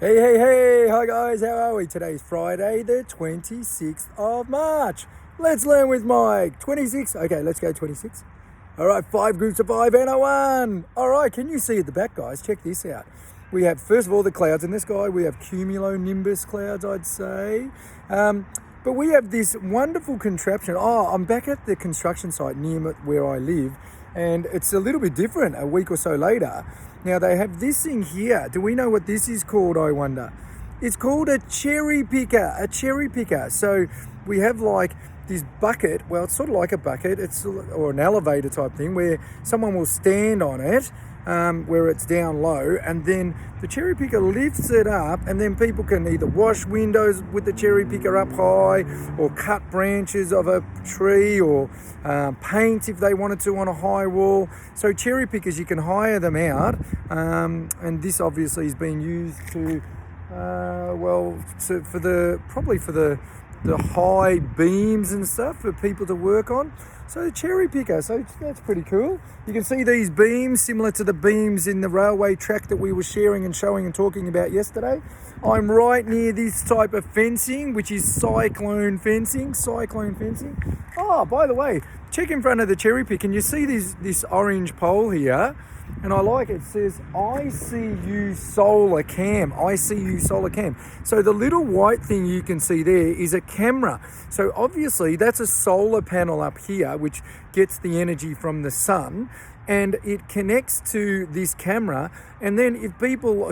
Hey, hi guys, how are we? Today's Friday, the 26th of March. Let's learn with Mike. 26, okay, let's go 26. All right, 5 groups of 5 and a 1. All right, can you see at the back, guys? Check this out. We have, first of all, the clouds in the sky. We have cumulonimbus clouds, I'd say. But we have this wonderful contraption. I'm back at the construction site near where I live, and it's a little bit different a week or so later. Now they have this thing here. Do we know what this is called, I wonder? It's called a cherry picker. So we have like this bucket. Well, it's sort of like a bucket. Or an elevator type thing where someone will stand on it, where it's down low, and then the cherry picker lifts it up, and then people can either wash windows with the cherry picker up high, or cut branches of a tree, or paint if they wanted to on a high wall. So cherry pickers, you can hire them out, and this obviously is being used to for the high beams and stuff for people to work on. So the cherry picker, so that's pretty cool. You can see these beams similar to the beams in the railway track that we were sharing and showing and talking about yesterday. I'm right near this type of fencing, which is cyclone fencing. Oh, by the way, check in front of the cherry picker and you see this orange pole here. And I like it. It says, I see you solar cam. So the little white thing you can see there is a camera. So obviously that's a solar panel up here, which gets the energy from the sun. And it connects to this camera. And then if people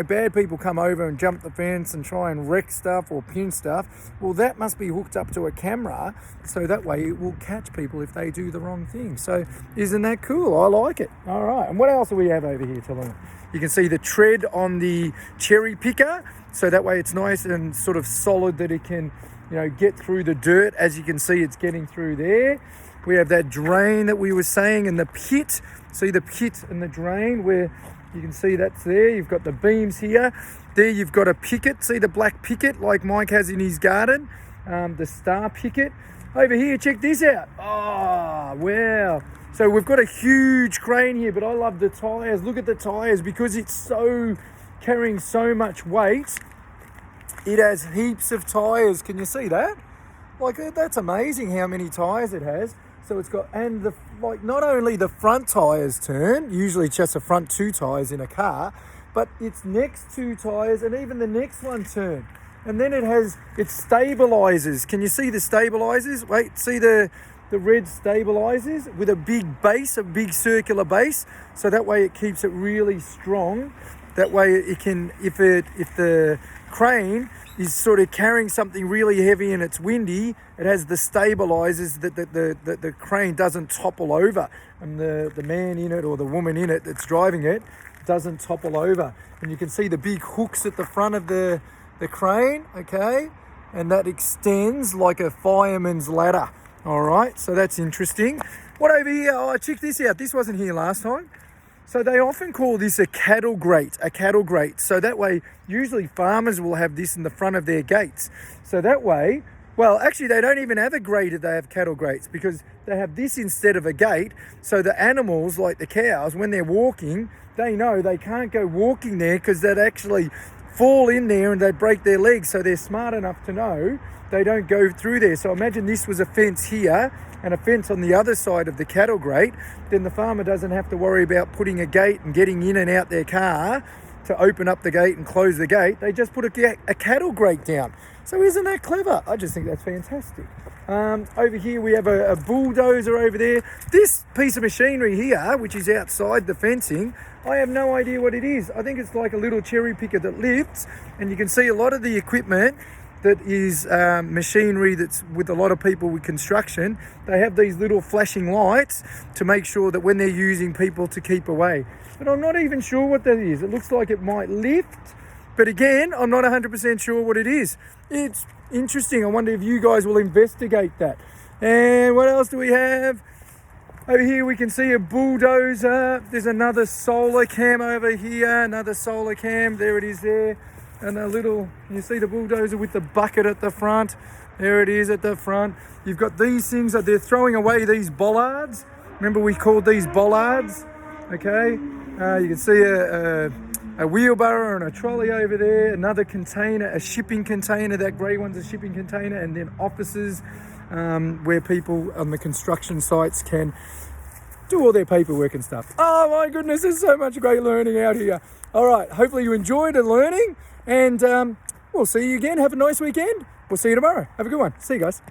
bad people come over and jump the fence and try and wreck stuff or pin stuff, well, that must be hooked up to a camera. So that way it will catch people if they do the wrong thing. So isn't that cool? I like it. All right. And what else do we have over here, Talon? You can see the tread on the cherry picker. So that way it's nice and sort of solid that it can, get through the dirt. As you can see, it's getting through there. We have that drain that we were saying, and the pit. See the pit and the drain where you can see that's there. You've got the beams here. There you've got a picket. See the black picket like Mike has in his garden? The star picket. Over here, check this out. Oh, wow. So we've got a huge crane here, but I love the tyres. Look at the tyres because it's carrying so much weight. It has heaps of tyres. Can you see that? Like, that's amazing how many tyres it has. So it's got, and not only the front tyres turn, usually just the front 2 tyres in a car, but its next 2 tyres and even the next one turn. And then it stabilizes. Can you see the stabilizers? Wait, see the red stabilizers with a big base, a big circular base. So that way it keeps it really strong. That way it can, if the crane is sort of carrying something really heavy and it's windy, it has the stabilizers that the crane doesn't topple over, and the man in it or the woman in it that's driving it doesn't topple over. And you can see the big hooks at the front of the crane, okay? And that extends like a fireman's ladder. All right, so that's interesting. What over here? Oh, check this out. This wasn't here last time. So they often call this a cattle grate. So that way, usually farmers will have this in the front of their gates. So that way, well, actually they don't even have a grate if they have cattle grates, because they have this instead of a gate. So the animals, like the cows, when they're walking, they know they can't go walking there because they'd actually fall in there and they'd break their legs. So they're smart enough to know they don't go through there. So imagine this was a fence here and a fence on the other side of the cattle grate, then the farmer doesn't have to worry about putting a gate and getting in and out their car to open up the gate and close the gate. They just put a cattle grate down. So isn't that clever? I just think that's fantastic. Over here we have a bulldozer over there. This piece of machinery here, which is outside the fencing, I have no idea what it is. I think it's like a little cherry picker that lifts, and you can see a lot of the equipment that is machinery that's with a lot of people with construction. They have these little flashing lights to make sure that when they're using people to keep away. But I'm not even sure what that is. It looks like it might lift, but again, I'm not 100% sure what it is. It's interesting. I wonder if you guys will investigate that. And what else do we have? Over here we can see a bulldozer. There's another solar cam over here, another solar cam. There it is there. And you see the bulldozer with the bucket at the front. There it is at the front. You've got these things that they're throwing away, these bollards. Remember we called these bollards? Okay. You can see a wheelbarrow and a trolley over there, another container, a shipping container, that grey one's a shipping container, and then offices where people on the construction sites can do all their paperwork and stuff. Oh my goodness, there's so much great learning out here. All right, hopefully you enjoyed the learning, and we'll see you again. Have a nice weekend. We'll see you tomorrow. Have a good one. See you guys.